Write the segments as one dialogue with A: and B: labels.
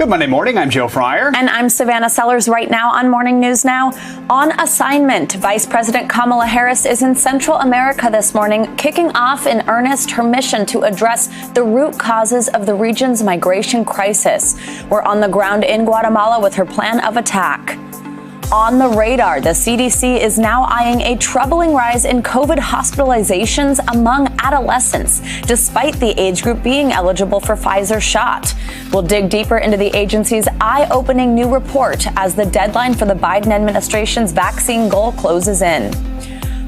A: Good Monday morning. I'm Joe Fryer.
B: And I'm Savannah Sellers. Right now on Morning News Now. On assignment, Vice President Kamala Harris is in Central America this morning, kicking off in earnest her mission to address the root causes of the region's migration crisis. We're on the ground in Guatemala with her plan of attack. On the radar, the CDC is now eyeing a troubling rise in COVID hospitalizations among adolescents, despite the age group being eligible for Pfizer's shot. We'll dig deeper into the agency's eye-opening new report as the deadline for the Biden administration's vaccine goal closes in.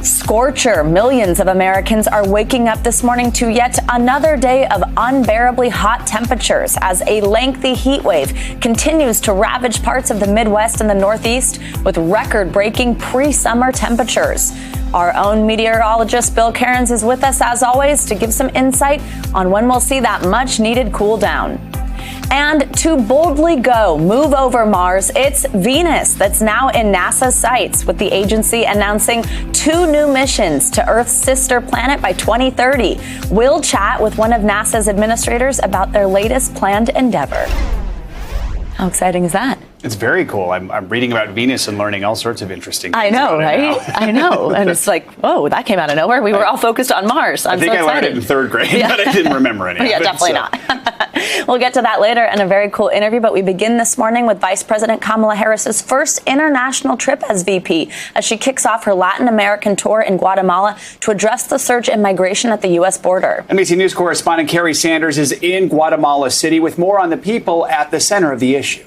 B: Scorcher. Millions of Americans are waking up this morning to yet another day of unbearably hot temperatures as a lengthy heat wave continues to ravage parts of the Midwest and the Northeast with record-breaking pre-summer temperatures. Our own meteorologist Bill Cairns is with us as always to give some insight on when we'll see that much-needed cool down. And to boldly go, move over Mars, it's Venus that's now in NASA's sights, with the agency announcing 2 new missions to Earth's sister planet by 2030. We'll chat with one of NASA's administrators about their latest planned endeavor. How exciting is that?
A: It's very cool. I'm reading about Venus and learning all sorts of interesting things.
B: I know, right? I know. And it's like, whoa, that came out of nowhere. We were all focused on Mars. I think I
A: learned it in 3rd grade, but I didn't remember any of it.
B: Yeah, definitely not. We'll get to that later in a very cool interview, but we begin this morning with Vice President Kamala Harris's first international trip as VP as she kicks off her Latin American tour in Guatemala to address the surge in migration at the U.S. border.
A: NBC News correspondent Carrie Sanders is in Guatemala City with more on the people at the center of the issue.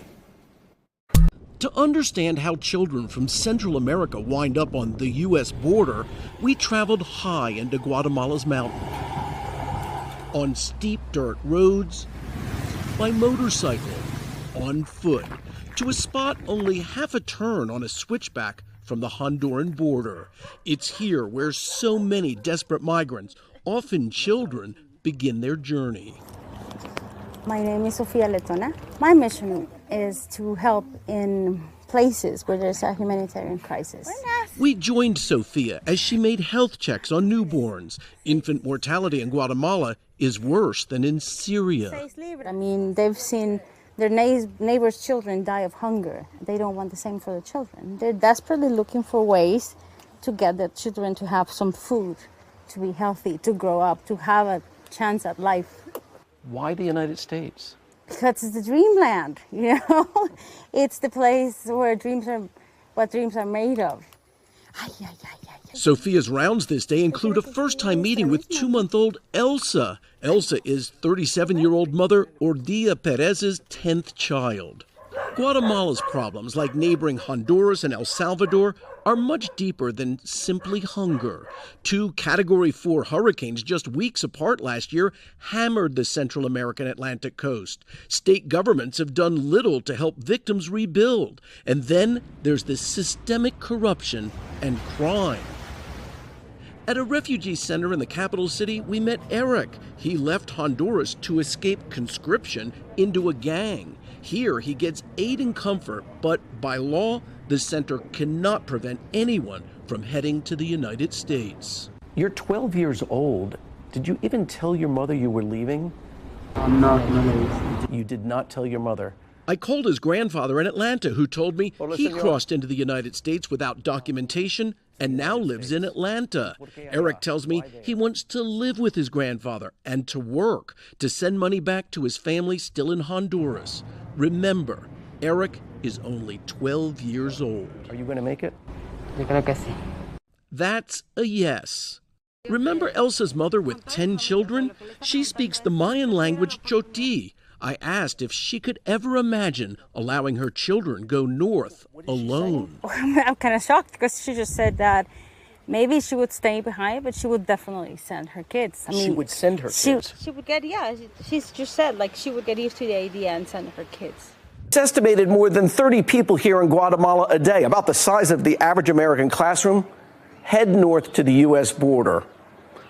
C: To understand how children from Central America wind up on the U.S. border, we traveled high into Guatemala's mountain. On steep dirt roads, by motorcycle, on foot, to a spot only half a turn on a switchback from the Honduran border. It's here where so many desperate migrants, often children, begin their journey.
D: My name is Sofia Letona. My mission is to help in places where there's a humanitarian crisis.
C: We joined Sofia as she made health checks on newborns. Infant mortality in Guatemala is worse than in Syria.
D: I mean, they've seen their neighbors' children die of hunger. They don't want the same for the children. They're desperately looking for ways to get their children to have some food, to be healthy, to grow up, to have a chance at life.
E: Why the United States?
D: Because it's the dreamland, you know? It's the place where what dreams are made of.
C: Sofia's rounds this day include a first-time meeting with 2-month-old Elsa. Elsa is 37-year-old mother Ordia Perez's 10th child. Guatemala's problems, like neighboring Honduras and El Salvador, are much deeper than simply hunger. 2 Category 4 hurricanes just weeks apart last year hammered the Central American Atlantic coast. State governments have done little to help victims rebuild. And then there's the systemic corruption and crime. At a refugee center in the capital city, we met Eric. He left Honduras to escape conscription into a gang. Here, he gets aid and comfort, but by law, the center cannot prevent anyone from heading to the United States.
E: You're 12 years old. Did you even tell your mother you were leaving? You did not tell your mother.
C: I called his grandfather in Atlanta, who told me he crossed into the United States without documentation and now lives in Atlanta. Eric tells me he wants to live with his grandfather and to work to send money back to his family still in Honduras. Remember, Eric is only 12 years old.
E: Are you going to make it?
F: Yo creo que sí.
C: That's a yes. Remember Elsa's mother with 10 children? She speaks the Mayan language Choti. I asked if she could ever imagine allowing her children go north alone.
D: I'm kind of shocked because she just said that maybe she would stay behind, but she would definitely send her kids. I mean,
E: she would send her kids?
D: She would get, she's just said, like, she would get used to the idea and send her kids.
G: It's estimated more than 30 people here in Guatemala a day, about the size of the average American classroom, head north to the U.S. border.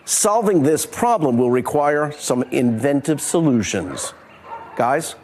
G: Solving this problem will require some inventive solutions. Guys?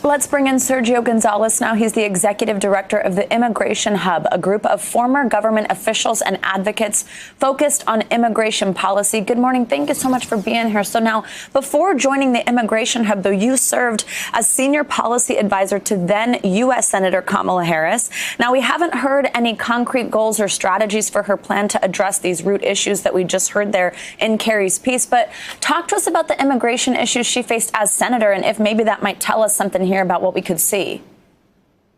B: Let's bring in Sergio Gonzalez now. He's the executive director of the Immigration Hub, a group of former government officials and advocates focused on immigration policy. Good morning. Thank you so much for being here. So now, before joining the Immigration Hub, though, you served as senior policy advisor to then U.S. Senator Kamala Harris. Now, we haven't heard any concrete goals or strategies for her plan to address these root issues that we just heard there in Carrie's piece. But talk to us about the immigration issues she faced as senator, and if maybe that might tell us something here about what we could see.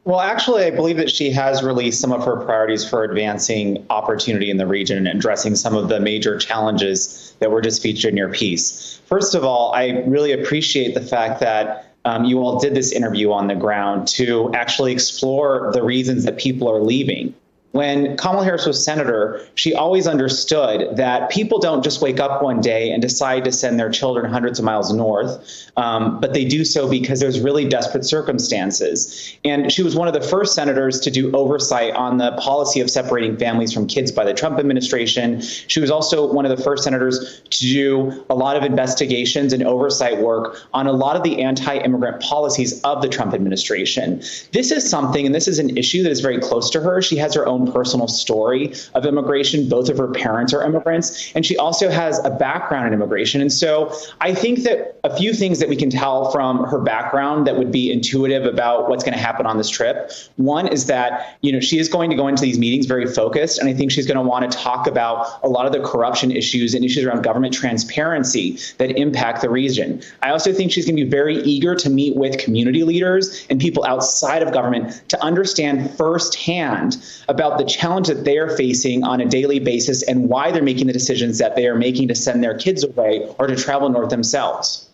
F: Well, actually, I believe that she has released some of her priorities for advancing opportunity in the region and addressing some of the major challenges that were just featured in your piece. First of all, I really appreciate the fact that you all did this interview on the ground to actually explore the reasons that people are leaving. When Kamala Harris was senator, she always understood that people don't just wake up one day and decide to send their children hundreds of miles north, but they do so because there's really desperate circumstances. And she was one of the first senators to do oversight on the policy of separating families from kids by the Trump administration. She was also one of the first senators to do a lot of investigations and oversight work on a lot of the anti-immigrant policies of the Trump administration. This is something, and this is an issue that is very close to her. She has her own personal story of immigration. Both of her parents are immigrants, and she also has a background in immigration. And so I think that a few things that we can tell from her background that would be intuitive about what's going to happen on this trip. One is that, she is going to go into these meetings very focused, and I think she's going to want to talk about a lot of the corruption issues and issues around government transparency that impact the region. I also think she's going to be very eager to meet with community leaders and people outside of government to understand firsthand about the challenge that they are facing on a daily basis and why they're making the decisions that they are making to send their kids away or to travel north themselves.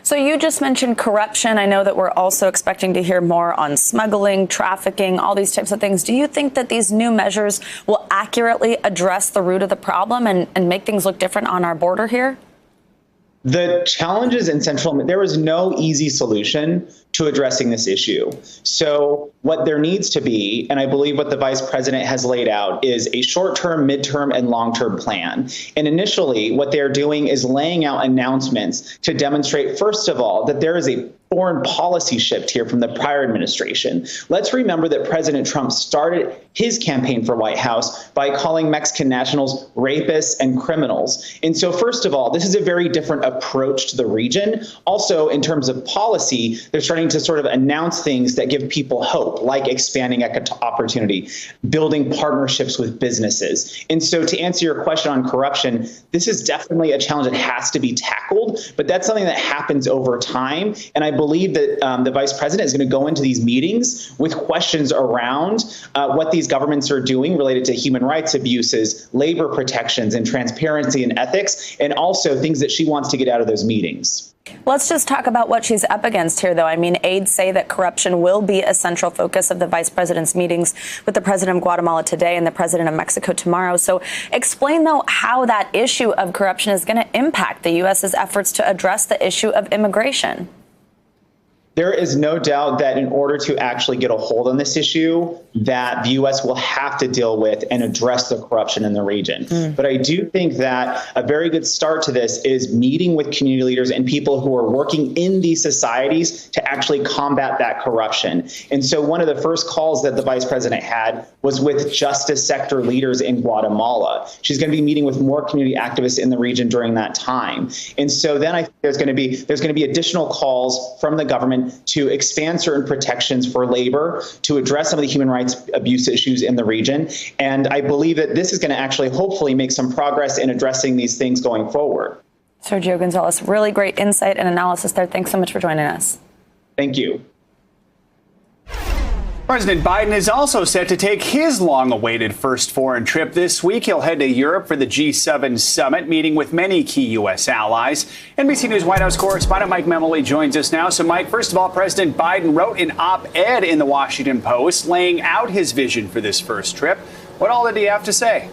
B: So you just mentioned corruption. I know that we're also expecting to hear more on smuggling, trafficking, all these types of things. Do you think that these new measures will accurately address the root of the problem and make things look different on our border here?
F: The challenges in there is no easy solution to addressing this issue. So what there needs to be, and I believe what the vice president has laid out, is a short-term, midterm, and long-term plan. And initially, what they're doing is laying out announcements to demonstrate, first of all, that there is a foreign policy shift here from the prior administration. Let's remember that President Trump started his campaign for White House by calling Mexican nationals rapists and criminals. And so, first of all, this is a very different approach to the region. Also, in terms of policy, they're starting to sort of announce things that give people hope, like expanding opportunity, building partnerships with businesses. And so to answer your question on corruption, this is definitely a challenge that has to be tackled, but that's something that happens over time. And I believe that the vice president is going to go into these meetings with questions around what these governments are doing related to human rights abuses, labor protections, and transparency and ethics, and also things that she wants to get out of those meetings.
B: Let's just talk about what she's up against here, though. I mean, aides say that corruption will be a central focus of the vice president's meetings with the president of Guatemala today and the president of Mexico tomorrow. So explain, though, how that issue of corruption is going to impact the U.S.'s efforts to address the issue of immigration.
F: There is no doubt that in order to actually get a hold on this issue, that the U.S. will have to deal with and address the corruption in the region. But I do think that a very good start to this is meeting with community leaders and people who are working in these societies to actually combat that corruption. And so one of the first calls that the vice president had was with justice sector leaders in Guatemala. She's going to be meeting with more community activists in the region during that time. And so then I think there's going to be additional calls from the government to expand certain protections for labor, to address some of the human rights abuse issues in the region. And I believe that this is going to actually hopefully make some progress in addressing these things going forward.
B: Sergio Gonzalez, really great insight and analysis there. Thanks so much for joining us.
F: Thank you.
A: President Biden is also set to take his long-awaited first foreign trip this week. He'll head to Europe for the G7 summit, meeting with many key U.S. allies. NBC News White House correspondent Mike Memoli joins us now. So, Mike, first of all, President Biden wrote an op-ed in the Washington Post laying out his vision for this first trip. What all did he have to say?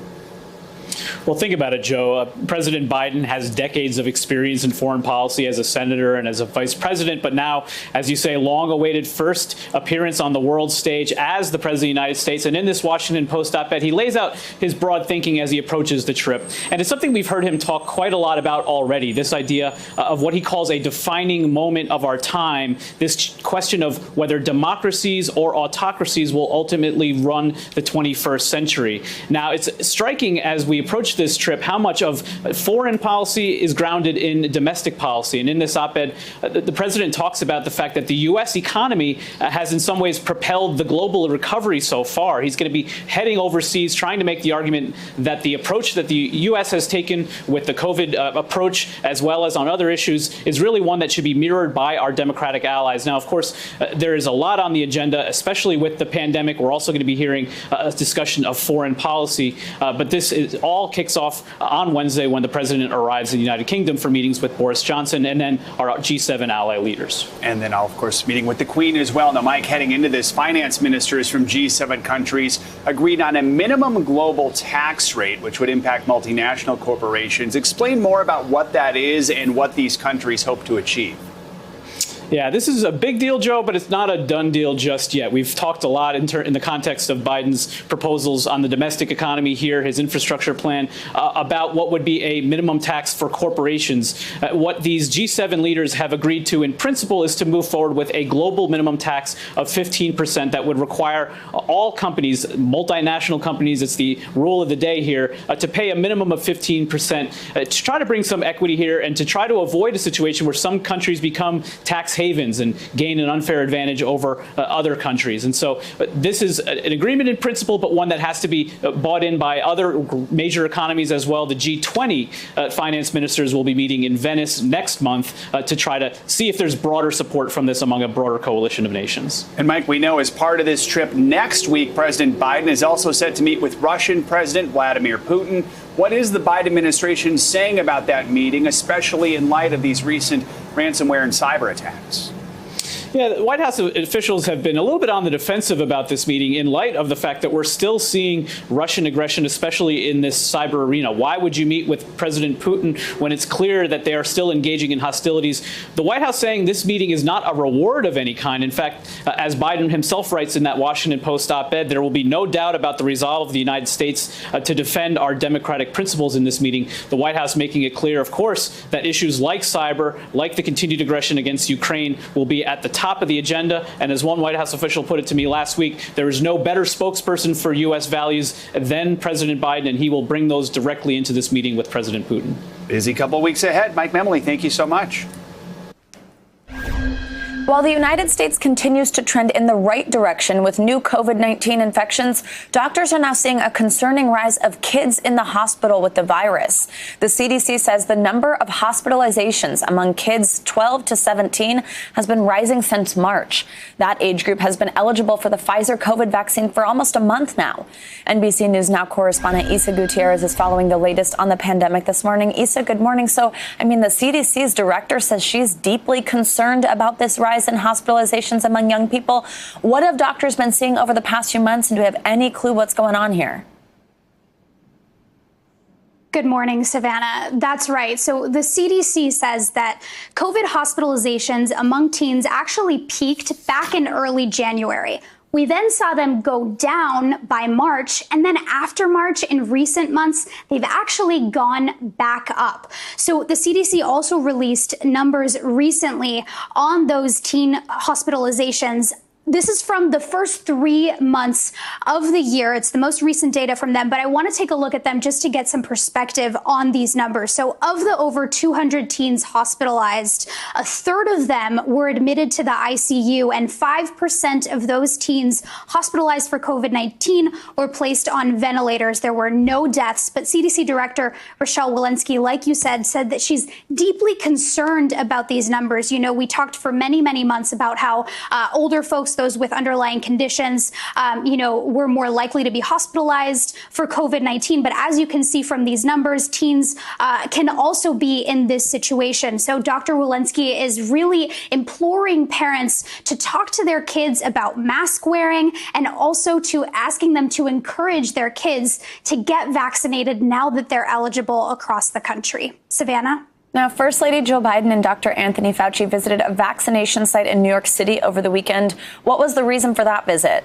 H: Well, think about it, Joe. President Biden has decades of experience in foreign policy as a senator and as a vice president, but now, as you say, long-awaited first appearance on the world stage as the president of the United States. And in this Washington Post op-ed, he lays out his broad thinking as he approaches the trip. And it's something we've heard him talk quite a lot about already, this idea of what he calls a defining moment of our time, this question of whether democracies or autocracies will ultimately run the 21st century. Now, it's striking as we approach this trip how much of foreign policy is grounded in domestic policy. And in this op-ed, the president talks about the fact that the U.S. economy has in some ways propelled the global recovery so far. He's going to be heading overseas, trying to make the argument that the approach that the U.S. has taken with the COVID approach, as well as on other issues, is really one that should be mirrored by our democratic allies. Now, of course, there is a lot on the agenda, especially with the pandemic. We're also going to be hearing a discussion of foreign policy. But this all kicks off on Wednesday when the president arrives in the United Kingdom for meetings with Boris Johnson and then our G7 ally leaders.
A: And then, of course, meeting with the Queen as well. Now, Mike, heading into this, finance ministers from G7 countries agreed on a minimum global tax rate, which would impact multinational corporations. Explain more about what that is and what these countries hope to achieve.
H: Yeah, this is a big deal, Joe, but it's not a done deal just yet. We've talked a lot in the context of Biden's proposals on the domestic economy here, his infrastructure plan, about what would be a minimum tax for corporations. What these G7 leaders have agreed to in principle is to move forward with a global minimum tax of 15% that would require all companies, multinational companies, it's the rule of the day here, to pay a minimum of 15% to try to bring some equity here and to try to avoid a situation where some countries become tax havens and gain an unfair advantage over other countries. And so this is an agreement in principle, but one that has to be bought in by other major economies as well. The G20 finance ministers will be meeting in Venice next month to try to see if there's broader support from this among a broader coalition of nations.
A: And Mike, we know as part of this trip next week, President Biden is also set to meet with Russian President Vladimir Putin. What is the Biden administration saying about that meeting, especially in light of these recent ransomware and cyber attacks?
H: Yeah, the White House officials have been a little bit on the defensive about this meeting in light of the fact that we're still seeing Russian aggression, especially in this cyber arena. Why would you meet with President Putin when it's clear that they are still engaging in hostilities? The White House saying this meeting is not a reward of any kind. In fact, as Biden himself writes in that Washington Post op-ed, there will be no doubt about the resolve of the United States to defend our democratic principles in this meeting. The White House making it clear, of course, that issues like cyber, like the continued aggression against Ukraine, will be at the top of the agenda. And as one White House official put it to me last week, there is no better spokesperson for U.S. values than President Biden, and he will bring those directly into this meeting with President Putin.
A: Busy couple weeks ahead. Mike Memoli, thank you so much.
B: While the United States continues to trend in the right direction with new COVID-19 infections, doctors are now seeing a concerning rise of kids in the hospital with the virus. The CDC says the number of hospitalizations among kids 12 to 17 has been rising since March. That age group has been eligible for the Pfizer COVID vaccine for almost a month now. NBC News Now correspondent Isa Gutierrez is following the latest on the pandemic this morning. Isa, good morning. So, the CDC's director says she's deeply concerned about this rise in hospitalizations among young people. What have doctors been seeing over the past few months, and do you have any clue what's going on here?
I: Good morning, Savannah. That's right. So the CDC says that COVID hospitalizations among teens actually peaked back in early January. We then saw them go down by March, and then after March, in recent months, they've actually gone back up. So the CDC also released numbers recently on those teen hospitalizations. This is from the first 3 months of the year. It's the most recent data from them, but I want to take a look at them just to get some perspective on these numbers. So of the over 200 teens hospitalized, a third of them were admitted to the ICU, and 5% of those teens hospitalized for COVID-19 were placed on ventilators. There were no deaths, but CDC Director Rochelle Walensky, like you said that she's deeply concerned about these numbers. We talked for many, many months about how older folks, those with underlying conditions, were more likely to be hospitalized for COVID-19. But as you can see from these numbers, teens can also be in this situation. So Dr. Walensky is really imploring parents to talk to their kids about mask wearing and also to asking them to encourage their kids to get vaccinated now that they're eligible across the country. Savannah?
B: Now, First Lady Joe Biden and Dr. Anthony Fauci visited a vaccination site in New York City over the weekend. What was the reason for that visit?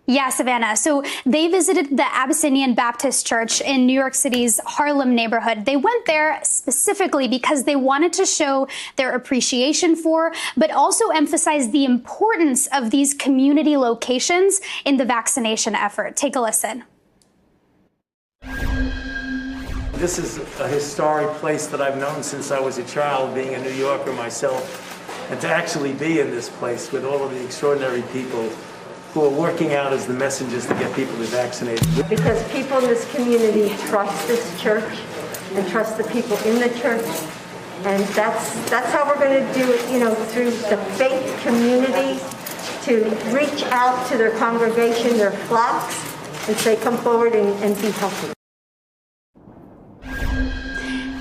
I: Yeah, Savannah. So they visited the Abyssinian Baptist Church in New York City's Harlem neighborhood. They went there specifically because they wanted to show their appreciation for, but also emphasize the importance of these community locations in the vaccination effort. Take a listen.
J: This is a historic place that I've known since I was a child, being a New Yorker myself, and to actually be in this place with all of the extraordinary people who are working out as the messengers to get people to vaccinate.
K: Because people in this community trust this church and trust the people in the church. And that's how we're going to do it, through the faith community, to reach out to their congregation, their flocks, and say, come forward and be healthy.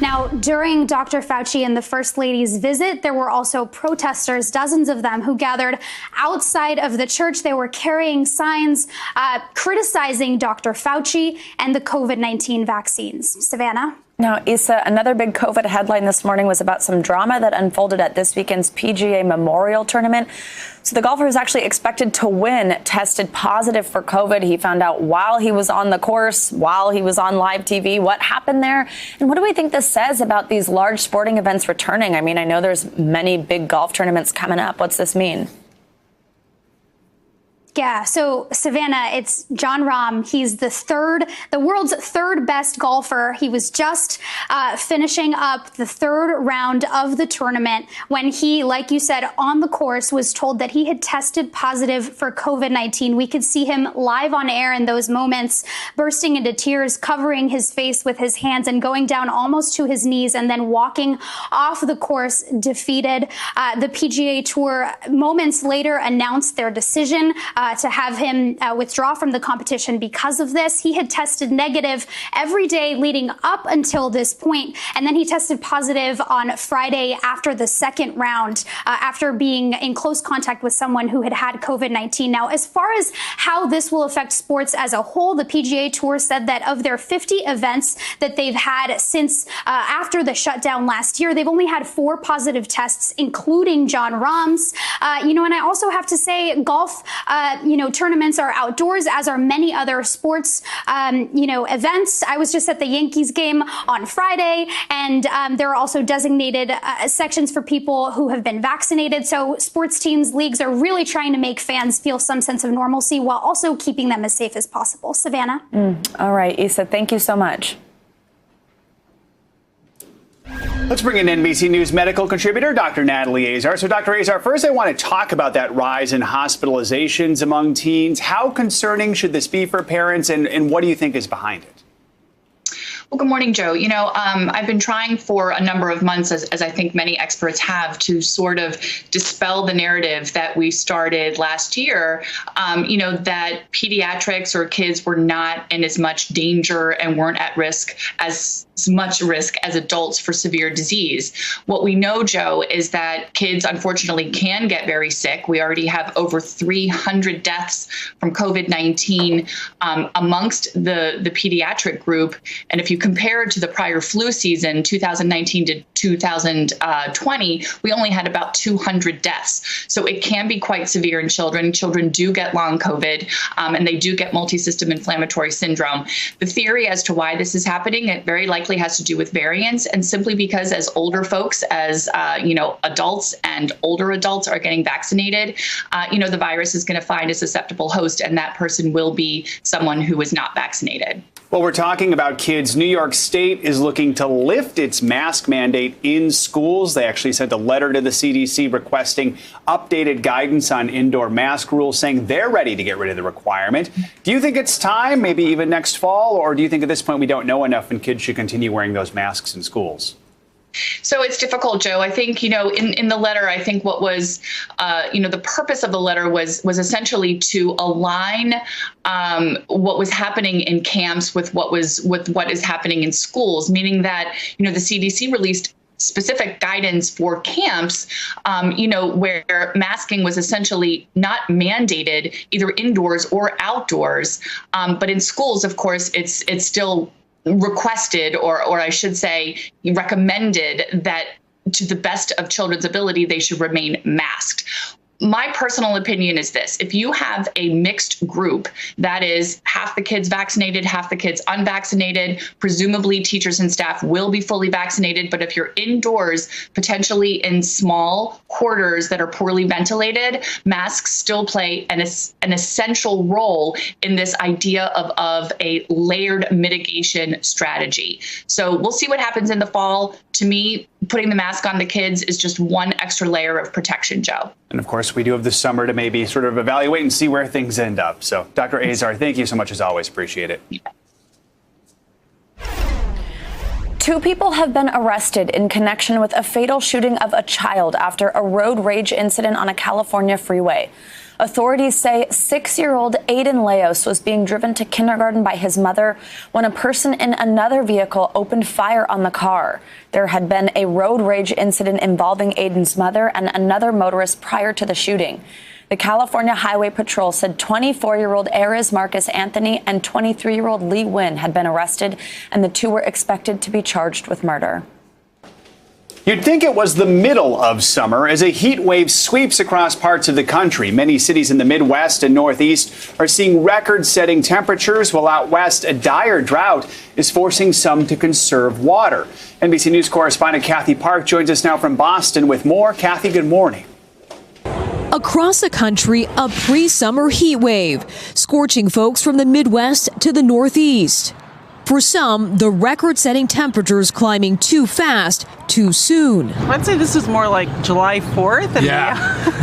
I: Now, during Dr. Fauci and the First Lady's visit, there were also protesters, dozens of them, who gathered outside of the church. They were carrying signs criticizing Dr. Fauci and the COVID-19 vaccines. Savannah?
B: Now, Issa, another big COVID headline this morning was about some drama that unfolded at this weekend's PGA Memorial Tournament. So the golfer who's actually expected to win tested positive for COVID. He found out while he was on the course, while he was on live TV. What happened there? And what do we think this says about these large sporting events returning? I mean, I know there's many big golf tournaments coming up. What's this mean?
I: Yeah, so Savannah, it's Jon Rahm. He's the world's third best golfer. He was just finishing up the third round of the tournament when he, like you said, on the course was told that he had tested positive for COVID-19. We could see him live on air in those moments, bursting into tears, covering his face with his hands and going down almost to his knees and then walking off the course defeated. The PGA Tour moments later announced their decision to have him withdraw from the competition because of this. He had tested negative every day leading up until this point, and then he tested positive on Friday after the second round, after being in close contact with someone who had had COVID-19. Now, as far as how this will affect sports as a whole, the PGA Tour said that of their 50 events that they've had since after the shutdown last year, they've only had 4 positive tests, including Jon Rahm's. And I also have to say golf, tournaments are outdoors, as are many other sports, events. I was just at the Yankees game on Friday, and there are also designated sections for people who have been vaccinated. So sports teams, leagues are really trying to make fans feel some sense of normalcy while also keeping them as safe as possible. Savannah?
B: All right, Issa, thank you so much.
A: Let's bring in NBC News medical contributor, Dr. Natalie Azar. So, Dr. Azar, first I want to talk about that rise in hospitalizations among teens. How concerning should this be for parents, and what do you think is behind it?
L: Well, good morning, Joe. I've been trying for a number of months, as I think many experts have, to sort of dispel the narrative that we started last year, that pediatrics or kids were not in as much danger and weren't at risk as much risk as adults for severe disease. What we know, Joe, is that kids unfortunately can get very sick. We already have over 300 deaths from COVID-19 amongst the pediatric group. And if you compare it to the prior flu season, 2019 to 2020, we only had about 200 deaths. So it can be quite severe in children. Children do get long COVID, and they do get multisystem inflammatory syndrome. The theory as to why this is happening, it very likely has to do with variants, and simply because as older folks, as adults and older adults are getting vaccinated, the virus is going to find a susceptible host, and that person will be someone who is not vaccinated.
A: Well, we're talking about kids. New York State is looking to lift its mask mandate in schools. They actually sent a letter to the CDC requesting updated guidance on indoor mask rules, saying they're ready to get rid of the requirement. Do you think it's time, maybe even next fall, or do you think at this point we don't know enough and kids should continue wearing those masks in schools?
L: So it's difficult, Joe. I think, in the letter, I think what was, the purpose of the letter was essentially to align what was happening in camps with what is happening in schools, meaning that, the CDC released specific guidance for camps, where masking was essentially not mandated either indoors or outdoors. But in schools, of course, it's still requested, or I should say recommended, that to the best of children's ability, they should remain masked. My personal opinion is this: if you have a mixed group, that is half the kids vaccinated, half the kids unvaccinated, presumably teachers and staff will be fully vaccinated. But if you're indoors, potentially in small quarters that are poorly ventilated, masks still play an essential role in this idea of a layered mitigation strategy. So we'll see what happens in the fall. To me, putting the mask on the kids is just one extra layer of protection, Joe.
A: And of course, we do have the summer to maybe sort of evaluate and see where things end up. So, Dr. Azar, thank you so much as always. Appreciate it.
B: Two people have been arrested in connection with a fatal shooting of a child after a road rage incident on a California freeway. Authorities say 6-year-old Aiden Leos was being driven to kindergarten by his mother when a person in another vehicle opened fire on the car. There had been a road rage incident involving Aiden's mother and another motorist prior to the shooting. The California Highway Patrol said 24-year-old Aries Marcus Anthony and 23-year-old Lee Wynn had been arrested, and the two were expected to be charged with murder.
A: You'd think it was the middle of summer as a heat wave sweeps across parts of the country. Many cities in the Midwest and Northeast are seeing record-setting temperatures, while out west, a dire drought is forcing some to conserve water. NBC News correspondent Kathy Park joins us now from Boston with more. Kathy, good morning.
M: Across the country, a pre-summer heat wave, scorching folks from the Midwest to the Northeast. For some, the record-setting temperatures climbing too fast, too soon.
N: I'd say this is more like July 4th.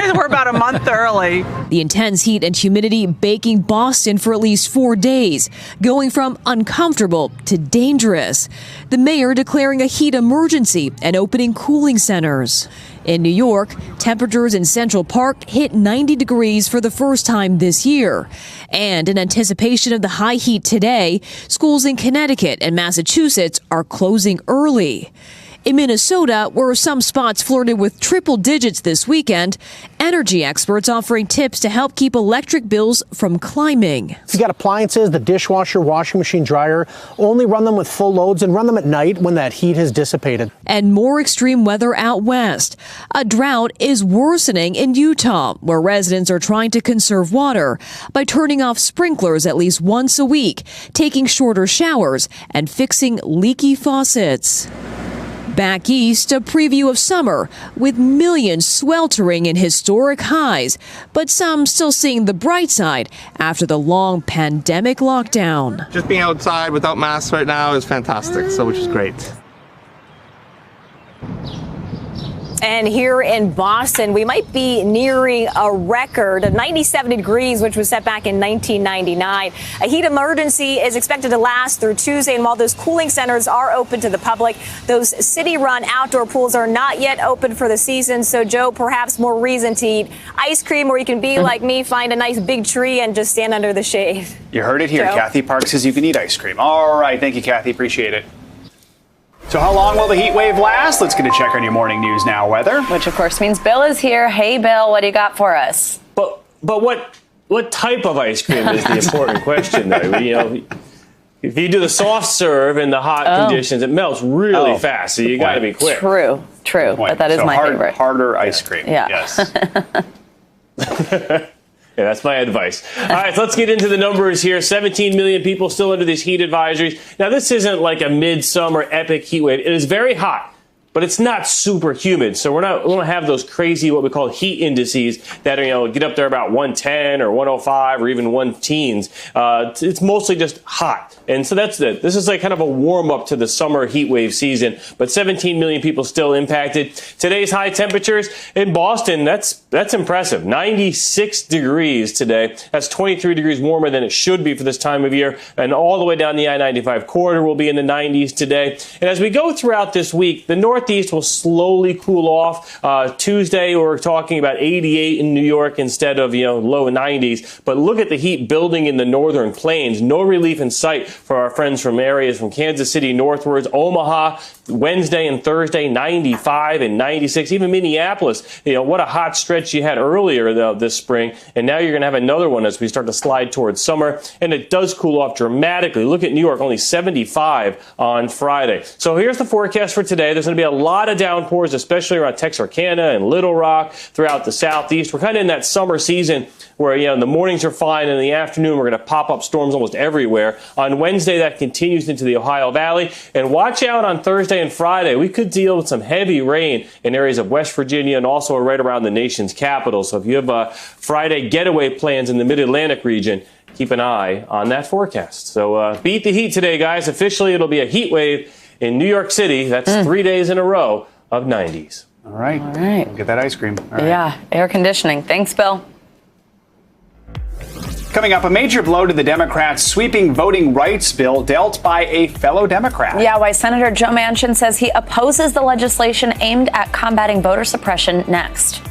N: And we're about a month early.
M: The intense heat and humidity baking Boston for at least 4 days, going from uncomfortable to dangerous. The mayor declaring a heat emergency and opening cooling centers. In New York, temperatures in Central Park hit 90 degrees for the first time this year. And in anticipation of the high heat today, schools in Connecticut and Massachusetts are closing early. In Minnesota, where some spots flirted with triple digits this weekend, energy experts offering tips to help keep electric bills from climbing.
O: If you got appliances, the dishwasher, washing machine, dryer, only run them with full loads and run them at night when that heat has dissipated.
M: And more extreme weather out west. A drought is worsening in Utah, where residents are trying to conserve water by turning off sprinklers at least once a week, taking shorter showers, and fixing leaky faucets. Back east, a preview of summer with millions sweltering in historic highs, but some still seeing the bright side after the long pandemic lockdown.
P: Just being outside without masks right now is fantastic, which is great.
Q: And here in Boston, we might be nearing a record of 97 degrees, which was set back in 1999. A heat emergency is expected to last through Tuesday. And while those cooling centers are open to the public, those city-run outdoor pools are not yet open for the season. So, Joe, perhaps more reason to eat ice cream, or you can be like me, find a nice big tree and just stand under the shade.
A: You heard it here.
Q: Joe?
A: Kathy Park says you can eat ice cream. All right. Thank you, Kathy. Appreciate it. So how long will the heat wave last? Let's get a check on your morning news now weather.
B: Which, of course, means Bill is here. Hey, Bill, what do you got for us?
E: But what type of ice cream is the important question, though? If you do the soft serve in the hot conditions, it melts really fast, so you got to be quick.
B: True. But that is my favorite.
A: Harder ice cream.
B: Yeah.
A: Yes.
E: Yeah, that's my advice. All right, so let's get into the numbers here. 17 million people still under these heat advisories. Now, this isn't like a midsummer epic heat wave. It is very hot, but it's not super humid. So we don't have those crazy, what we call heat indices that are, get up there about 110 or 105 or even 1 teens. It's mostly just hot. And so that's it. This is like kind of a warm up to the summer heat wave season, but 17 million people still impacted. Today's high temperatures in Boston, that's impressive. 96 degrees today. That's 23 degrees warmer than it should be for this time of year. And all the way down the I-95 corridor will be in the 90s today. And as we go throughout this week, the north Northeast will slowly cool off. Tuesday, we're talking about 88 in New York instead of, low 90s. But look at the heat building in the northern plains. No relief in sight for our friends from areas from Kansas City northwards. Omaha, Wednesday and Thursday, 95 and 96. Even Minneapolis, what a hot stretch you had earlier this spring. And now you're going to have another one as we start to slide towards summer. And it does cool off dramatically. Look at New York, only 75 on Friday. So here's the forecast for today. There's going to be a lot of downpours, especially around Texarkana and Little Rock throughout the southeast. We're kind of in that summer season where, the mornings are fine and in the afternoon we're going to pop up storms almost everywhere. On Wednesday, that continues into the Ohio Valley. And watch out on Thursday and Friday. We could deal with some heavy rain in areas of West Virginia and also right around the nation's capital. So if you have Friday getaway plans in the Mid-Atlantic region, keep an eye on that forecast. So beat the heat today, guys. Officially, it'll be a heat wave in New York City. That's 3 days in a row of 90s.
A: All right. We'll get that ice cream. All right.
B: Yeah, air conditioning. Thanks, Bill.
A: Coming up, a major blow to the Democrats' sweeping voting rights bill dealt by a fellow Democrat.
B: Yeah, why Senator Joe Manchin says he opposes the legislation aimed at combating voter suppression next.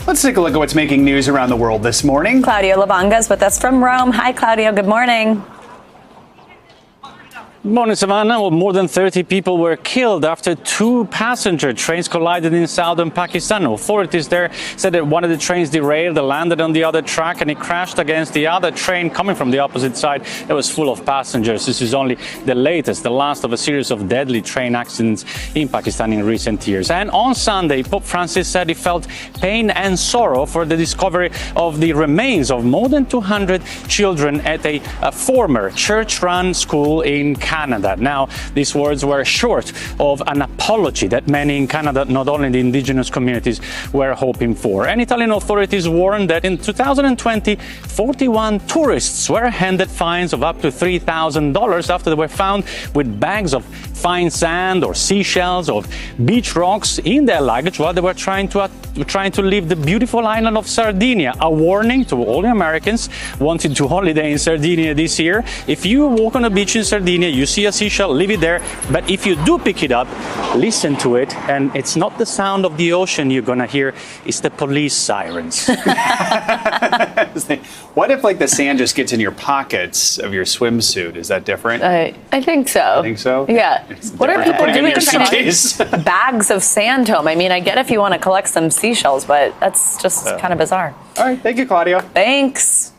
A: Let's take a look at what's making news around the world this morning.
B: Claudio Lavanga is with us from Rome. Hi, Claudio. Good morning.
R: Good morning, Savannah. Well, more than 30 people were killed after two passenger trains collided in southern Pakistan. Authorities there said that one of the trains derailed, landed on the other track, and it crashed against the other train coming from the opposite side that was full of passengers. This is only the latest, the last of a series of deadly train accidents in Pakistan in recent years. And on Sunday, Pope Francis said he felt pain and sorrow for the discovery of the remains of more than 200 children at a former church-run school in Canada. Now, these words were short of an apology that many in Canada, not only the indigenous communities, were hoping for. And Italian authorities warned that in 2020, 41 tourists were handed fines of up to $3,000 after they were found with bags of fine sand or seashells or beach rocks in their luggage while they were trying to leave the beautiful island of Sardinia. A warning to all the Americans wanting to holiday in Sardinia this year. If you walk on a beach in Sardinia, you see a seashell, leave it there. But if you do pick it up, listen to it. And it's not the sound of the ocean you're going to hear. It's the police sirens.
A: What if, the sand just gets in your pockets of your swimsuit? Is that different?
B: I think so.
A: I think so?
B: Yeah. What are people doing
A: to
B: bags of sand home? I mean, I get if you want to collect some seashells, but that's just kind of bizarre.
A: All right. Thank you, Claudio.
B: Thanks.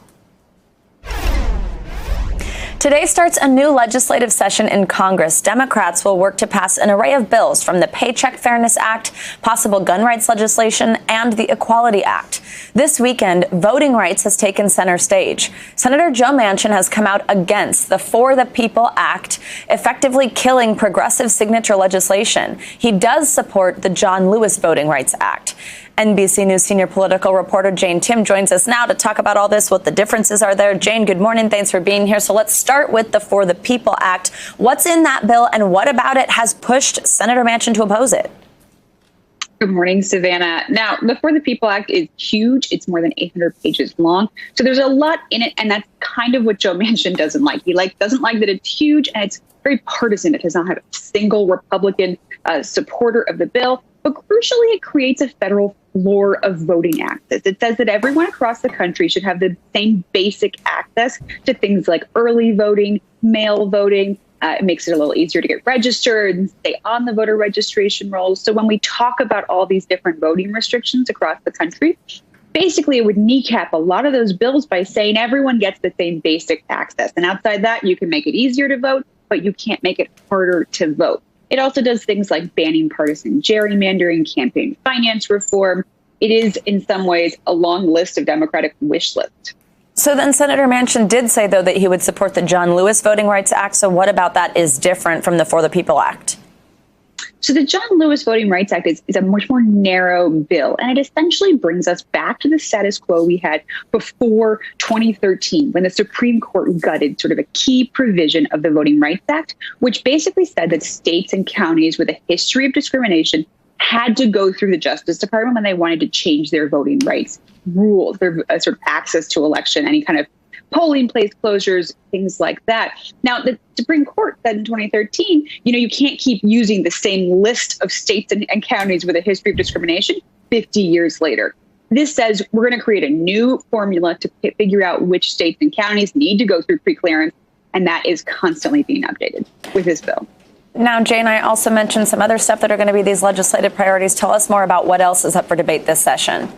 B: Today starts a new legislative session in Congress. Democrats will work to pass an array of bills from the Paycheck Fairness Act, possible gun rights legislation, and the Equality Act. This weekend, voting rights has taken center stage. Senator Joe Manchin has come out against the For the People Act, effectively killing progressive signature legislation. He does support the John Lewis Voting Rights Act. NBC News senior political reporter Jane Tim joins us now to talk about all this, what the differences are there. Jane, good morning. Thanks for being here. So let's start with the For the People Act. What's in that bill and what about it has pushed Senator Manchin to oppose it?
S: Good morning, Savannah. Now, the For the People Act is huge. It's more than 800 pages long. So there's a lot in it, and that's kind of what Joe Manchin doesn't like. He doesn't like that it's huge and it's very partisan. It does not have a single Republican supporter of the bill. But crucially, it creates a federal floor of voting access. It says that everyone across the country should have the same basic access to things like early voting, mail voting. It makes it a little easier to get registered and stay on the voter registration rolls. So when we talk about all these different voting restrictions across the country, basically it would kneecap a lot of those bills by saying everyone gets the same basic access. And outside that, you can make it easier to vote, but you can't make it harder to vote. It also does things like banning partisan gerrymandering, campaign finance reform. It is, in some ways, a long list of Democratic wish lists.
B: So then Senator Manchin did say, though, that he would support the John Lewis Voting Rights Act. So what about that is different from the For the People Act?
S: So the John Lewis Voting Rights Act is a much more narrow bill, and it essentially brings us back to the status quo we had before 2013, when the Supreme Court gutted sort of a key provision of the Voting Rights Act, which basically said that states and counties with a history of discrimination had to go through the Justice Department when they wanted to change their voting rights rules, their sort of access to election, any kind of polling place closures, things like that. Now, the Supreme Court said in 2013, you can't keep using the same list of states and counties with a history of discrimination 50 years later. This says we're going to create a new formula to figure out which states and counties need to go through preclearance, and that is constantly being updated with this bill.
B: Now, Jane, I also mentioned some other stuff that are going to be these legislative priorities. Tell us more about what else is up for debate this session.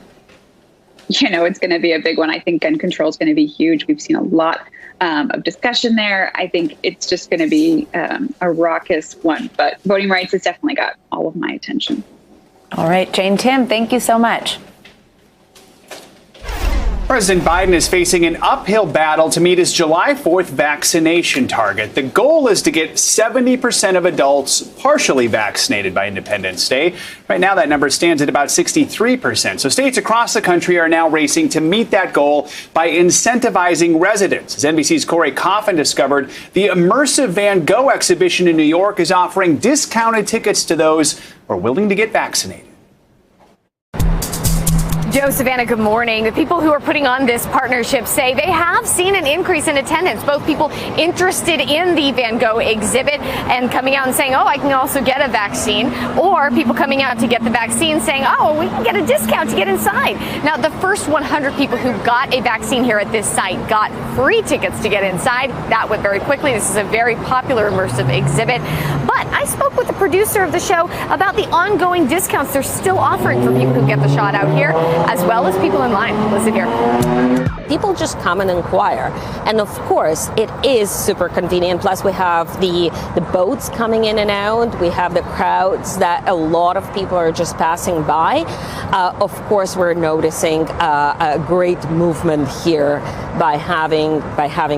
S: It's going to be a big one. I think gun control is going to be huge. We've seen a lot of discussion there. I think it's just going to be a raucous one. But voting rights has definitely got all of my attention.
B: All right, Jane, Tim, thank you so much.
A: President Biden is facing an uphill battle to meet his July 4th vaccination target. The goal is to get 70% of adults partially vaccinated by Independence Day. Right now, that number stands at about 63%. So states across the country are now racing to meet that goal by incentivizing residents. As NBC's Corey Coffin discovered, the immersive Van Gogh exhibition in New York is offering discounted tickets to those who are willing to get vaccinated.
T: Joe, Savannah, good morning. The people who are putting on this partnership say they have seen an increase in attendance, both people interested in the Van Gogh exhibit and coming out and saying, oh, I can also get a vaccine, or people coming out to get the vaccine saying, oh, we can get a discount to get inside. Now, the first 100 people who got a vaccine here at this site got free tickets to get inside. That went very quickly. This is a very popular immersive exhibit. But I spoke with the producer of the show about the ongoing discounts they're still offering for people who get the shot out here, as well as people in line. Listen here.
U: People just come and inquire. And of course, it is super convenient. Plus, we have the boats coming in and out. We have the crowds that a lot of people are just passing by. Of course, we're noticing a great movement here by having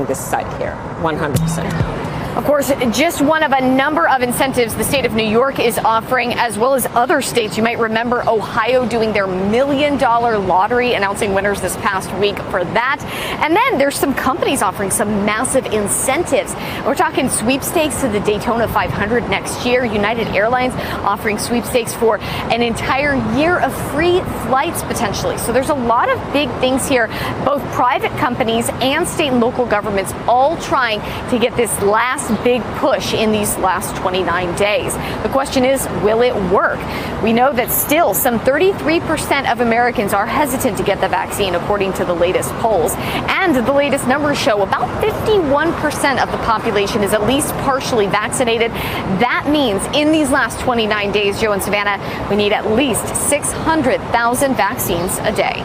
U: this site here, 100%.
T: Of course, just one of a number of incentives the state of New York is offering, as well as other states. You might remember Ohio doing their $1 million lottery, announcing winners this past week for that. And then there's some companies offering some massive incentives. We're talking sweepstakes to the Daytona 500 next year. United Airlines offering sweepstakes for an entire year of free flights potentially. So there's a lot of big things here, both private companies and state and local governments all trying to get this last big push in these last 29 days. The question is, will it work? We know that still some 33% of Americans are hesitant to get the vaccine, according to the latest polls. And the latest numbers show about 51% of the population is at least partially vaccinated. That means in these last 29 days, Joe and Savannah, we need at least 600,000 vaccines a day.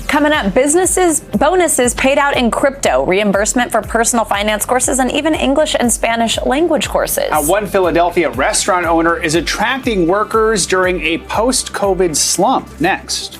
B: Coming up, bonuses paid out in crypto, reimbursement for personal finance courses, and even English and Spanish language courses.
A: One Philadelphia restaurant owner is attracting workers during a post-COVID slump. Next.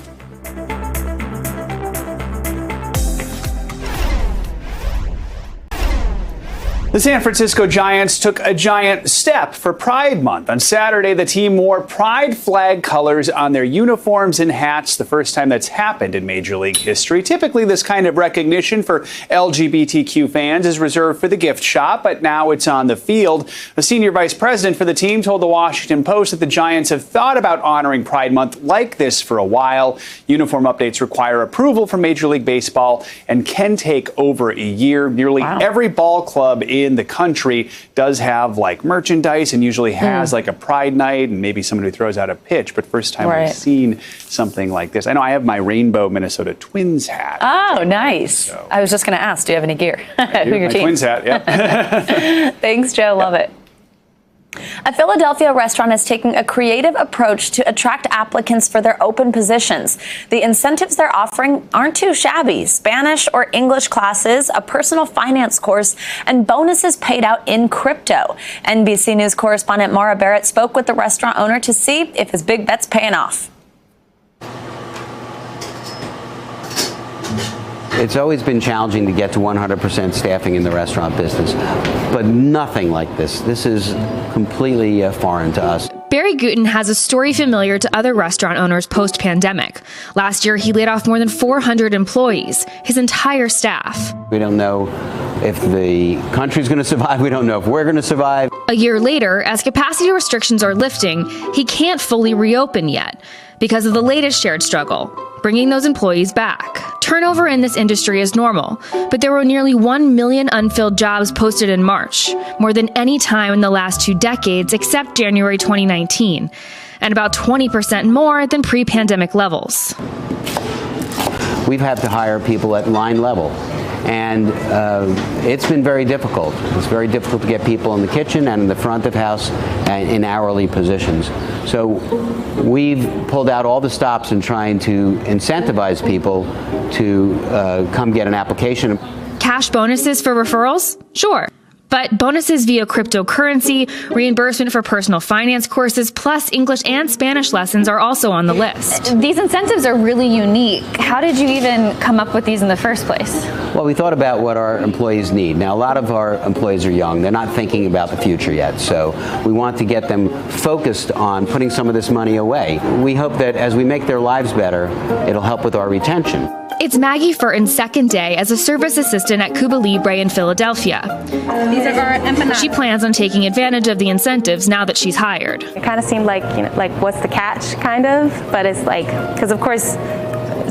A: The San Francisco Giants took a giant step for Pride Month. On Saturday, the team wore pride flag colors on their uniforms and hats, the first time that's happened in Major League history. Typically, this kind of recognition for LGBTQ fans is reserved for the gift shop, but now it's on the field. A senior vice president for the team told the Washington Post that the Giants have thought about honoring Pride Month like this for a while. Uniform updates require approval from Major League Baseball and can take over a year. Nearly every ball club in the country does have like merchandise and usually has like a pride night and maybe someone who throws out a pitch. But first time I've seen something like this. I know I have my rainbow Minnesota Twins hat.
B: Oh, nice. So. I was just going to ask, do you have any gear?
A: Who your team? Twins hat, yeah.
B: Thanks, Joe. Love it. A Philadelphia restaurant is taking a creative approach to attract applicants for their open positions. The incentives they're offering aren't too shabby. Spanish or English classes, a personal finance course, and bonuses paid out in crypto. NBC News correspondent Mara Barrett spoke with the restaurant owner to see if his big bet's paying off.
V: It's always been challenging to get to 100% staffing in the restaurant business, but nothing like this. This is completely foreign to us.
W: Barry Gutin has a story familiar to other restaurant owners post-pandemic. Last year, he laid off more than 400 employees, his entire staff.
V: We don't know if the country's going to survive. We don't know if we're going to survive.
W: A year later, as capacity restrictions are lifting, he can't fully reopen yet. because of the latest shared struggle, bringing those employees back. Turnover in this industry is normal, but there were nearly 1 million unfilled jobs posted in March, more than any time in the last 2 decades except January 2019, and about 20% more than pre-pandemic levels.
V: We've had to hire people at line level, and it's been very difficult. It's very difficult to get people in the kitchen and in the front of house and in hourly positions. So we've pulled out all the stops in trying to incentivize people to come get an application.
W: Cash bonuses for referrals? Sure. But bonuses via cryptocurrency, reimbursement for personal finance courses, plus English and Spanish lessons are also on the list.
B: These incentives are really unique. How did you even come up with these in the first place?
V: Well, we thought about what our employees need. Now, a lot of our employees are young. They're not thinking about the future yet. So we want to get them focused on putting some of this money away. We hope that as we make their lives better, it'll help with our retention.
W: It's Maggie Furton's second day as a service assistant at Cuba Libre in Philadelphia.
C: These are our empanadas.
W: She plans on taking advantage of the incentives now that she's hired.
D: It kind of seemed like, what's the catch, kind of? But it's like, because of course,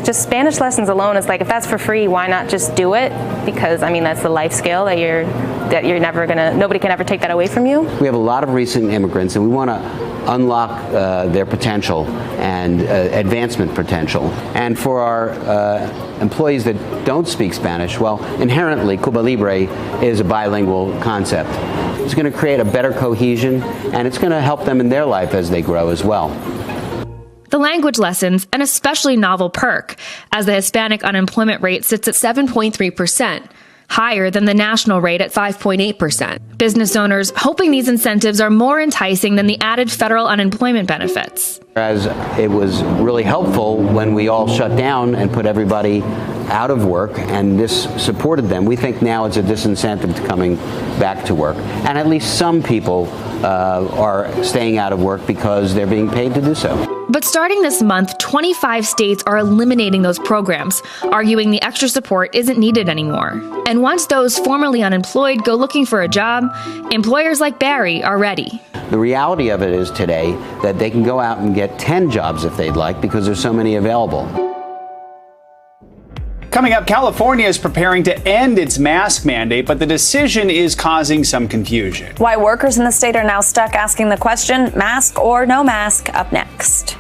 D: just Spanish lessons alone is like, if that's for free, why not just do it? Because, I mean, that's the life skill that you're never gonna, nobody can ever take that away from you.
V: We have a lot of recent immigrants, and we want to unlock their potential and advancement potential. And for our employees that don't speak Spanish, well, inherently, Cuba Libre is a bilingual concept. It's going to create a better cohesion, and it's going to help them in their life as they grow as well.
W: The language lessons, an especially novel perk, as the Hispanic unemployment rate sits at 7.3%. Higher than the national rate at 5.8%. Business owners hoping these incentives are more enticing than the added federal unemployment benefits.
V: As it was really helpful when we all shut down and put everybody out of work, and this supported them, we think now it's a disincentive to coming back to work. And at least some people are staying out of work because they're being paid to do so.
W: But starting this month, 25 states are eliminating those programs, arguing the extra support isn't needed anymore. And once those formerly unemployed go looking for a job, employers like Barry are ready.
V: The reality of it is today that they can go out and get 10 jobs if they'd like because there's so many available.
A: Coming up, California is preparing to end its mask mandate, but the decision is causing some confusion.
B: Why workers in the state are now stuck asking the question, mask or no mask, up next.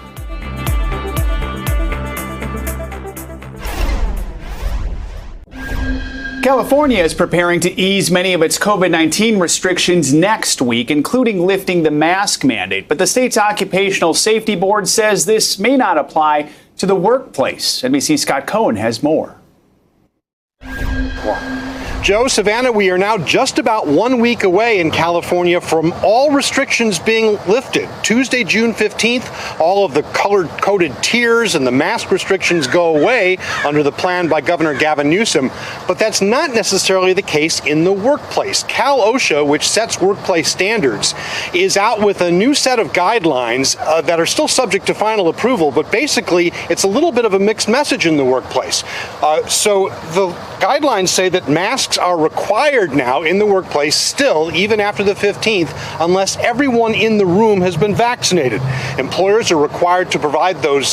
A: California is preparing to ease many of its COVID-19 restrictions next week, including lifting the mask mandate. But the state's Occupational Safety Board says this may not apply to the workplace. NBC's Scott Cohen has more.
G: Joe, Savannah, we are now just about 1 week away in California from all restrictions being lifted. Tuesday, June 15th, all of the color-coded tiers and the mask restrictions go away under the plan by Governor Gavin Newsom. But that's not necessarily the case in the workplace. Cal OSHA, which sets workplace standards, is out with a new set of guidelines that are still subject to final approval, but basically it's a little bit of a mixed message in the workplace. So the guidelines say that masks are required now in the workplace still, even after the 15th, unless everyone in the room has been vaccinated. Employers are required to provide those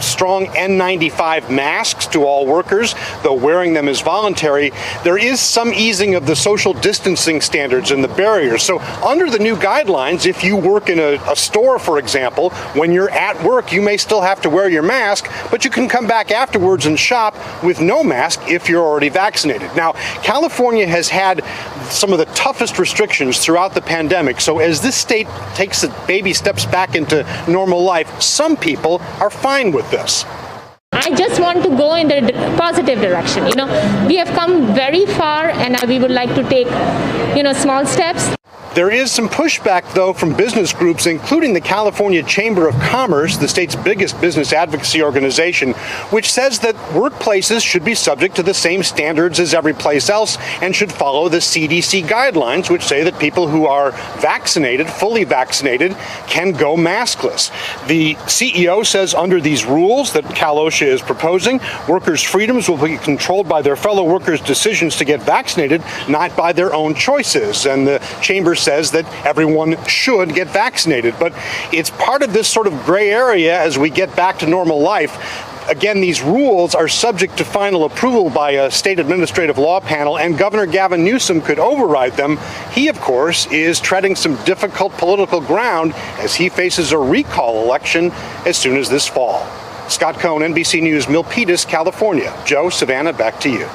G: strong N95 masks to all workers, though wearing them is voluntary. There is some easing of the social distancing standards and the barriers. So under the new guidelines, if you work in a store, for example, when you're at work, you may still have to wear your mask, but you can come back afterwards and shop with no mask if you're already vaccinated. Now, California has had some of the toughest restrictions throughout the pandemic. So as this state takes the baby steps back into normal life, some people are fine with this.
X: I just want to go in the positive direction. We have come very far, and we would like to take, small steps.
G: There is some pushback, though, from business groups, including the California Chamber of Commerce, the state's biggest business advocacy organization, which says that workplaces should be subject to the same standards as every place else and should follow the CDC guidelines, which say that people who are vaccinated, fully vaccinated, can go maskless. The CEO says under these rules that Cal OSHA is proposing, workers' freedoms will be controlled by their fellow workers' decisions to get vaccinated, not by their own choices. And the Chamber says that everyone should get vaccinated. But it's part of this sort of gray area as we get back to normal life. Again, these rules are subject to final approval by a state administrative law panel, and Governor Gavin Newsom could override them. He, of course, is treading some difficult political ground as he faces a recall election as soon as this fall. Scott Cohn, NBC News, Milpitas, California. Joe, Savannah, back to you.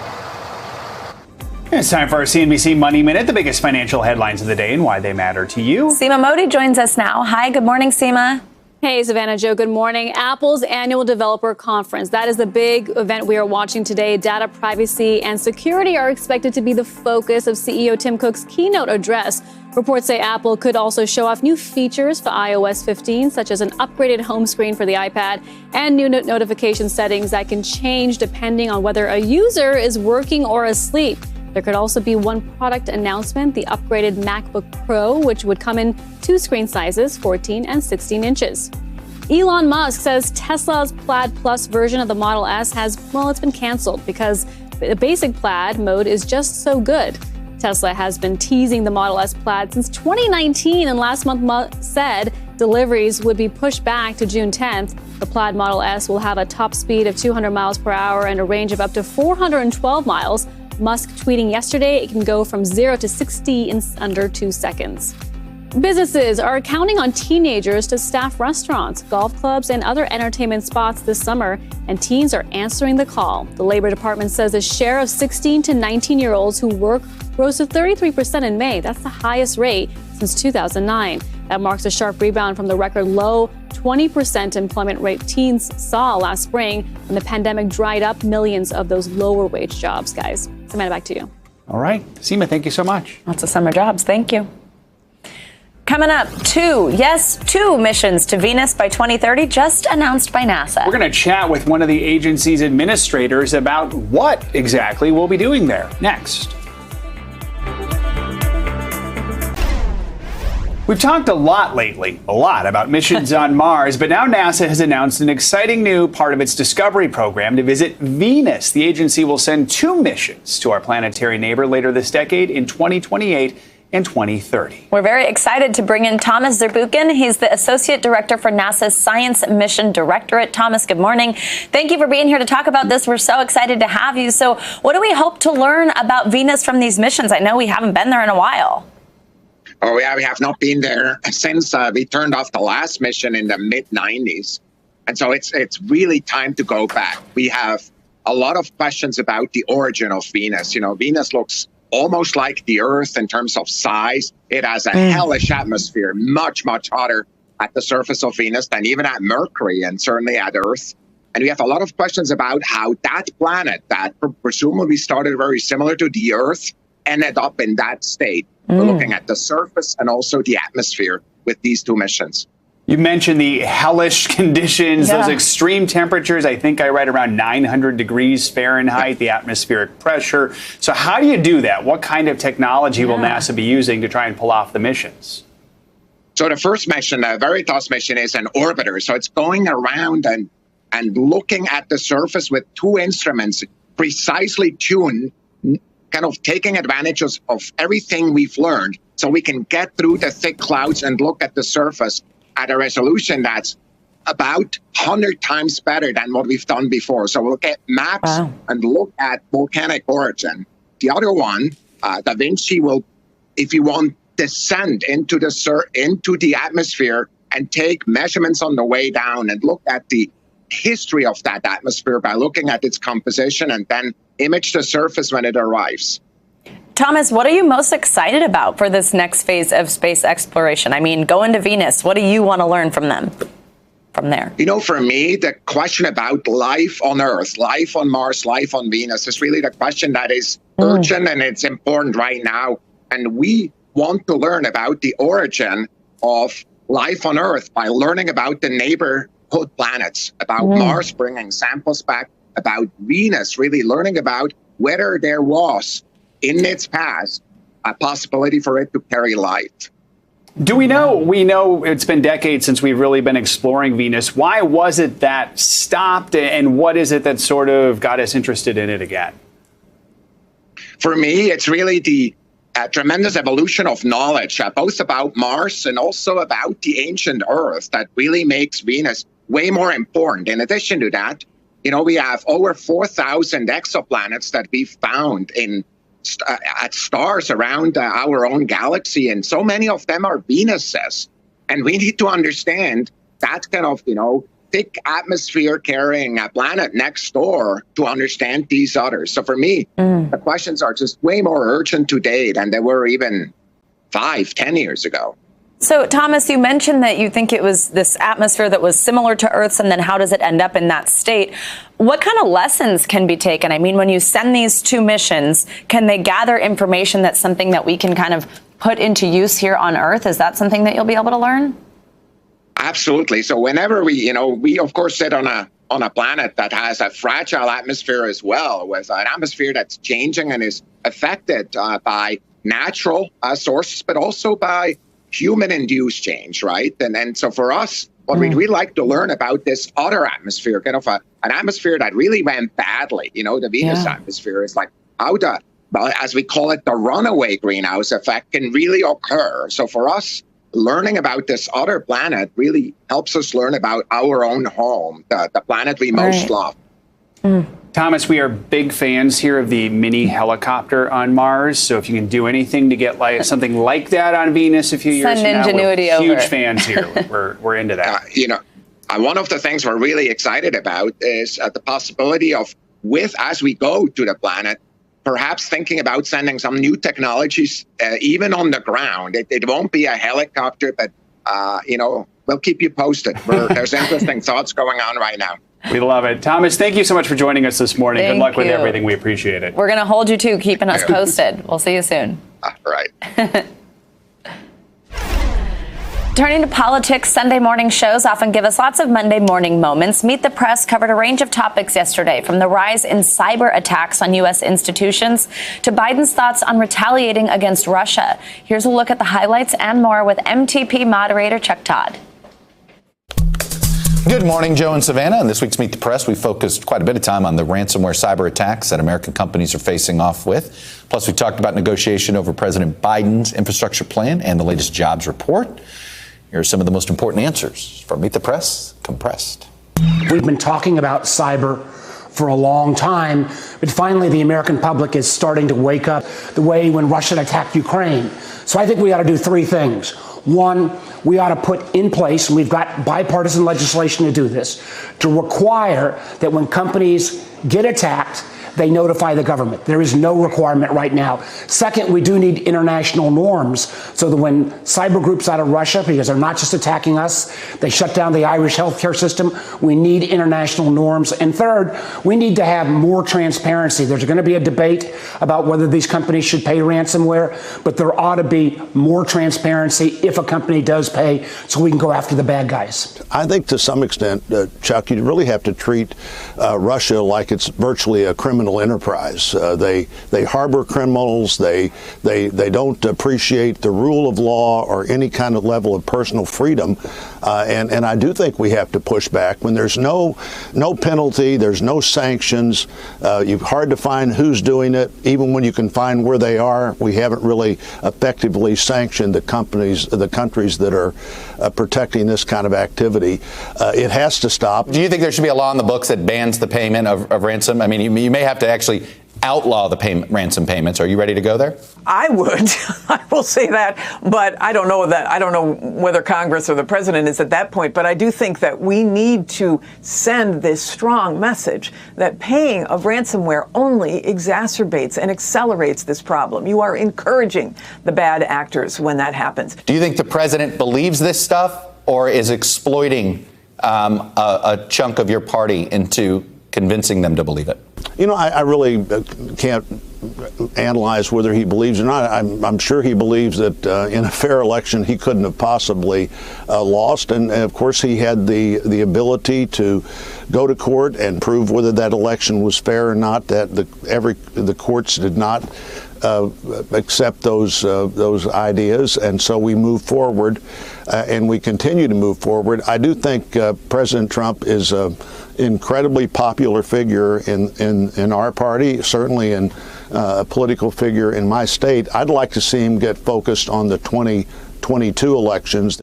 A: It's time for our CNBC Money Minute, the biggest financial headlines of the day and why they matter to you.
B: Seema Modi joins us now. Hi, good morning, Seema.
C: Hey, Savannah, Joe, good morning. Apple's annual developer conference. That is the big event we are watching today. Data privacy and security are expected to be the focus of CEO Tim Cook's keynote address. Reports say Apple could also show off new features for iOS 15, such as an upgraded home screen for the iPad and new notification settings that can change depending on whether a user is working or asleep. There could also be one product announcement, the upgraded MacBook Pro, which would come in two screen sizes, 14 and 16 inches. Elon Musk says Tesla's Plaid Plus version of the Model S it's been canceled because the basic Plaid mode is just so good. Tesla has been teasing the Model S Plaid since 2019 and last month said deliveries would be pushed back to June 10th. The Plaid Model S will have a top speed of 200 miles per hour and a range of up to 412 miles. Musk tweeting yesterday it can go from 0 to 60 in under 2 seconds. Businesses are counting on teenagers to staff restaurants, golf clubs, and other entertainment spots this summer, and teens are answering the call. The Labor Department says the share of 16 to 19-year-olds who work rose to 33% in May. That's the highest rate since 2009. That marks a sharp rebound from the record low 20% employment rate teens saw last spring when the pandemic dried up millions of those lower wage jobs, guys. Samantha, back to you.
A: All right. Seema, thank you so much.
B: Lots of summer jobs. Thank you. Coming up, two missions to Venus by 2030 just announced by NASA.
A: We're going to chat with one of the agency's administrators about what exactly we'll be doing there next. We've talked a lot lately, about missions on Mars, but now NASA has announced an exciting new part of its Discovery program to visit Venus. The agency will send 2 missions to our planetary neighbor later this decade in 2028 and 2030.
B: We're very excited to bring in Thomas Zurbuchen. He's the Associate Director for NASA's Science Mission Directorate. Thomas, good morning. Thank you for being here to talk about this. We're so excited to have you. So what do we hope to learn about Venus from these missions? I know we haven't been there in a while.
F: Oh, yeah, we have not been there since we turned off the last mission in the mid-90s. And so it's really time to go back. We have a lot of questions about the origin of Venus. You know, Venus looks almost like the Earth in terms of size. It has a hellish atmosphere, much, much hotter at the surface of Venus than even at Mercury and certainly at Earth. And we have a lot of questions about how that planet that presumably started very similar to the Earth ended up in that state. We're looking at the surface and also the atmosphere with these 2 missions.
A: You mentioned the hellish conditions, those extreme temperatures. I think I read around 900 degrees Fahrenheit, the atmospheric pressure. So how do you do that? What kind of technology will NASA be using to try and pull off the missions?
F: So the first mission, the Veritas mission, is an orbiter. So it's going around and looking at the surface with 2 instruments precisely tuned, kind of taking advantage of everything we've learned so we can get through the thick clouds and look at the surface at a resolution that's about 100 times better than what we've done before. So we'll get maps and look at volcanic origin. The other one, Da Vinci, will, if you want, descend into the atmosphere and take measurements on the way down and look at the history of that atmosphere by looking at its composition and then image the surface when it arrives.
B: Thomas, what are you most excited about for this next phase of space exploration? I mean, going to Venus, what do you want to learn from there?
F: You know, for me, the question about life on Earth, life on Mars, life on Venus is really the question that is urgent and it's important right now. And we want to learn about the origin of life on Earth by learning about the neighborhood planets, about Mars bringing samples back, about Venus really learning about whether there was in its past a possibility for it to carry life.
A: Do we know? We know it's been decades since we've really been exploring Venus. Why was it that stopped, and what is it that sort of got us interested in it again?
F: For me, it's really the tremendous evolution of knowledge, both about Mars and also about the ancient Earth, that really makes Venus way more important. In addition to that, we have over 4,000 exoplanets that we found at stars around our own galaxy, and so many of them are Venuses. And we need to understand that kind of, thick atmosphere carrying a planet next door to understand these others. So for me, the questions are just way more urgent today than they were even 5-10 years ago.
B: So, Thomas, you mentioned that you think it was this atmosphere that was similar to Earth's, and then how does it end up in that state? What kind of lessons can be taken? I mean, when you send these two missions, can they gather information that's something that we can kind of put into use here on Earth? Is that something that you'll be able to learn?
F: Absolutely. So whenever we of course sit on a planet that has a fragile atmosphere as well, with an atmosphere that's changing and is affected by natural sources, but also by human-induced change, right? And so for us, what we'd really like to learn about this other atmosphere, kind of an atmosphere that really went badly, the Venus atmosphere, is like how as we call it, the runaway greenhouse effect can really occur. So for us, learning about this other planet really helps us learn about our own home, the planet we most love.
A: Thomas, we are big fans here of the mini helicopter on Mars. So if you can do anything to get something like that on Venus a few years from now, we're huge fans here. We're into that.
F: One of the things we're really excited about is the possibility of, as we go to the planet, perhaps thinking about sending some new technologies even on the ground. It won't be a helicopter, but we'll keep you posted. There's interesting thoughts going on right now.
A: We love it. Thomas, thank you so much for joining us this morning. Good luck with everything. We appreciate it.
B: We're going to hold you to keeping us posted. We'll see you soon.
F: All right.
B: Turning to politics, Sunday morning shows often give us lots of Monday morning moments. Meet the Press covered a range of topics yesterday, from the rise in cyber attacks on U.S. institutions to Biden's thoughts on retaliating against Russia. Here's a look at the highlights and more with MTP moderator Chuck Todd.
H: Good morning, Joe and Savannah. In this week's Meet the Press, we focused quite a bit of time on the ransomware cyber attacks that American companies are facing off with. Plus, we talked about negotiation over President Biden's infrastructure plan and the latest jobs report. Here are some of the most important answers from Meet the Press compressed.
I: We've been talking about cyber for a long time, but finally the American public is starting to wake up the way when Russia attacked Ukraine. So I think we ought to do three things. One, we ought to put in place, and we've got bipartisan legislation to do this, to require that when companies get attacked, they notify the government. There is no requirement right now. Second, we do need international norms so that when cyber groups out of Russia, because they're not just attacking us, they shut down the Irish healthcare system, we need international norms. And third, we need to have more transparency. There's going to be a debate about whether these companies should pay ransomware, but there ought to be more transparency if a company does pay so we can go after the bad guys.
J: I think to some extent, Chuck, you really have to treat Russia like it's virtually a criminal enterprise. They harbor criminals. They don't appreciate the rule of law or any kind of level of personal freedom. And I do think we have to push back when there's no penalty, there's no sanctions. It's hard to find who's doing it. Even when you can find where they are, we haven't really effectively sanctioned the countries that are protecting this kind of activity. It has to stop.
H: Do you think there should be a law in the books that bans the payment of ransom? I mean, you may have to actually outlaw the ransom payments. Are you ready to go there?
K: I would. I will say that, but I don't know that. I don't know whether Congress or the president is at that point, but I do think that we need to send this strong message that paying of ransomware only exacerbates and accelerates this problem. You are encouraging the bad actors when that happens.
H: Do you think the president believes this stuff or is exploiting a chunk of your party into convincing them to believe it?
J: You know, I really can't analyze whether he believes or not. I'm sure he believes that in a fair election he couldn't have possibly lost, and of course he had the ability to go to court and prove whether that election was fair or not. That the courts did not accept those ideas, and so we move forward, and we continue to move forward. I do think President Trump is an incredibly popular figure in our party, certainly in political figure in my state. I'd like to see him get focused on the 2022 elections.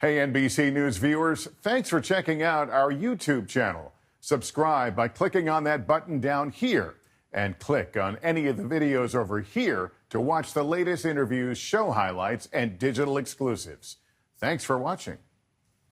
L: Hey, NBC News viewers, thanks for checking out our YouTube channel. Subscribe by clicking on that button down here and click on any of the videos over here to watch the latest interviews, show highlights, and digital exclusives. Thanks for watching.